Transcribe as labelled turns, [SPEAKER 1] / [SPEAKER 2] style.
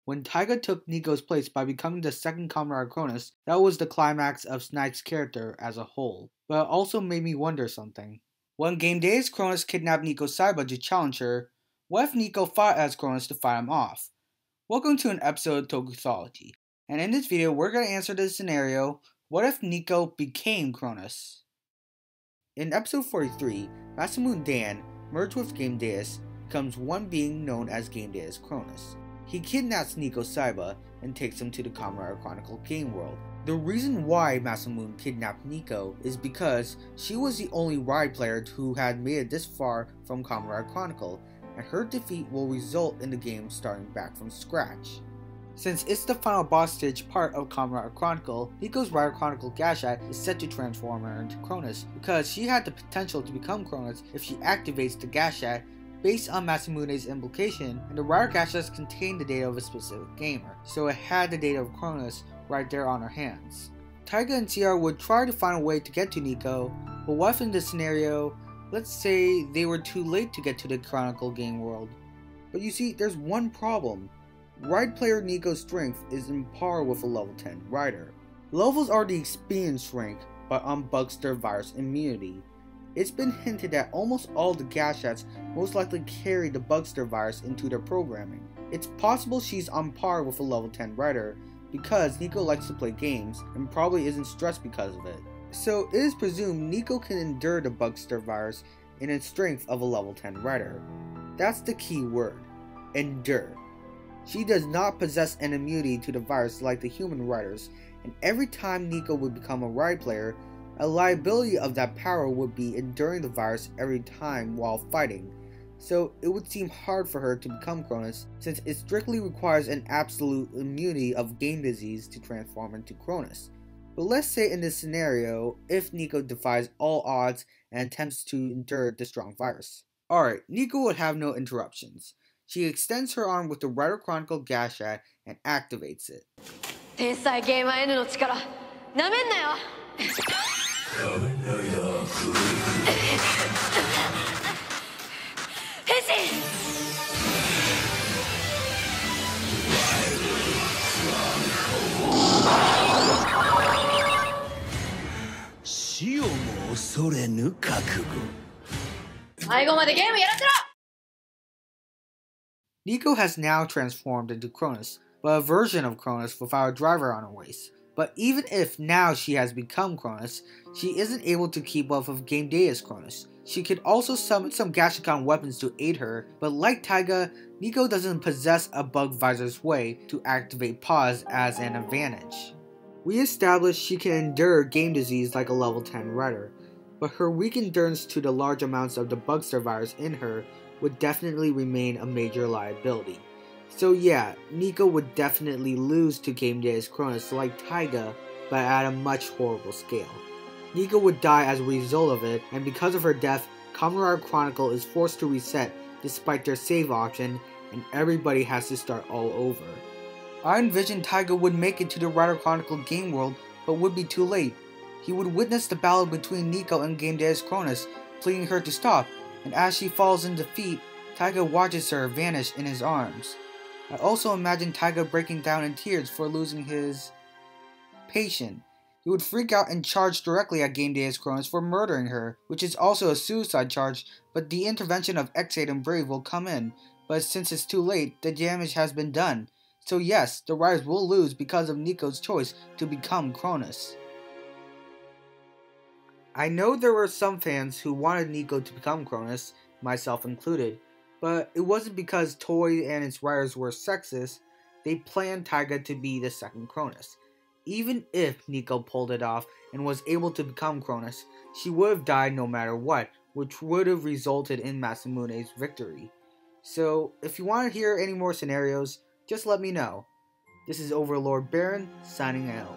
[SPEAKER 1] When Taiga took Nico's place by becoming the second Kamen Cronus, that was the climax of Snipe's character as a whole. But it also made me wonder something. When Gamedeus Cronus kidnapped Nico's Saiba to challenge her, what if Nico fought as Cronus to fight him off? Welcome to an episode of TOKUTHOLOGY, and in this video we're going to answer this scenario, what if Nico became Cronus? In episode 43, Masamune Dan, merged with Gamedeus, becomes one being known as Gamedeus Cronus. He kidnaps Nico's Saiba and takes him to the Kamen Chronicle game world. The reason why Masamune kidnapped Nico is because she was the only ride player who had made it this far from Kamen Chronicle, and her defeat will result in the game starting back from scratch. Since it's the final boss stage part of Kamen Chronicle, Nico's Rider Chronicle Gashat is set to transform her into Cronus, because she had the potential to become Cronus if she activates the Gashat based on Masamune's implication, and the Rider Gashats contained the data of a specific gamer, so it had the data of Cronus right there on her hands. Taiga and CR would try to find a way to get to Nico, but what if in this scenario, let's say they were too late to get to the Chronicle game world? But you see, there's one problem. Ride player Nico's strength is in par with a level 10 rider. Levels are the experience rank, but on Bugster virus immunity. It's been hinted that almost all the Gashats most likely carry the Bugster virus into their programming. It's possible she's on par with a level 10 rider, because Nico likes to play games and probably isn't stressed because of it. So it is presumed Nico can endure the Bugster virus in its strength of a level 10 rider. That's the key word, endure. She does not possess an immunity to the virus like the human riders, and every time Nico would become a ride player, a liability of that power would be enduring the virus every time while fighting, so it would seem hard for her to become Cronus since it strictly requires an absolute immunity of game disease to transform into Cronus. But let's say in this scenario, if Nico defies all odds and attempts to endure the strong virus. Alright, Nico would have no interruptions. She extends her arm with the Rider Chronicle Gashat and activates it. Nico has now transformed into Cronus, but a version of Cronus without a driver on her waist. But even if now she has become Cronus, she isn't able to keep up with Gamedeus Cronus. She could also summon some Gashikan weapons to aid her, but like Taiga, Nico doesn't possess a bug visor's way to activate pause as an advantage. We established she can endure game disease like a level 10 rider, but her weak endurance to the large amounts of the Bugster virus in her would definitely remain a major liability. So yeah, Nico would definitely lose to Gamedeus Cronus like Taiga, but at a much horrible scale. Nico would die as a result of it, and because of her death, Kamen Chronicle is forced to reset despite their save option, and everybody has to start all over. I envision Taiga would make it to the Rider Chronicle game world, but would be too late. He would witness the battle between Nico and Gamedeus Cronus, pleading her to stop, and as she falls in defeat, Taiga watches her vanish in his arms. I also imagine Taiga breaking down in tears for losing his patient. He would freak out and charge directly at Gamedeus Cronus for murdering her, which is also a suicide charge, but the intervention of Ex-Aid and Brave will come in, but since it's too late, the damage has been done. So yes, the riders will lose because of Nico's choice to become Cronus. I know there were some fans who wanted Nico to become Cronus, myself included, but it wasn't because Toei and its writers were sexist. They planned Taiga to be the second Cronus. Even if Nico pulled it off and was able to become Cronus, she would have died no matter what, which would have resulted in Masamune's victory. So, if you want to hear any more scenarios, just let me know. This is Overlord Baron, signing out.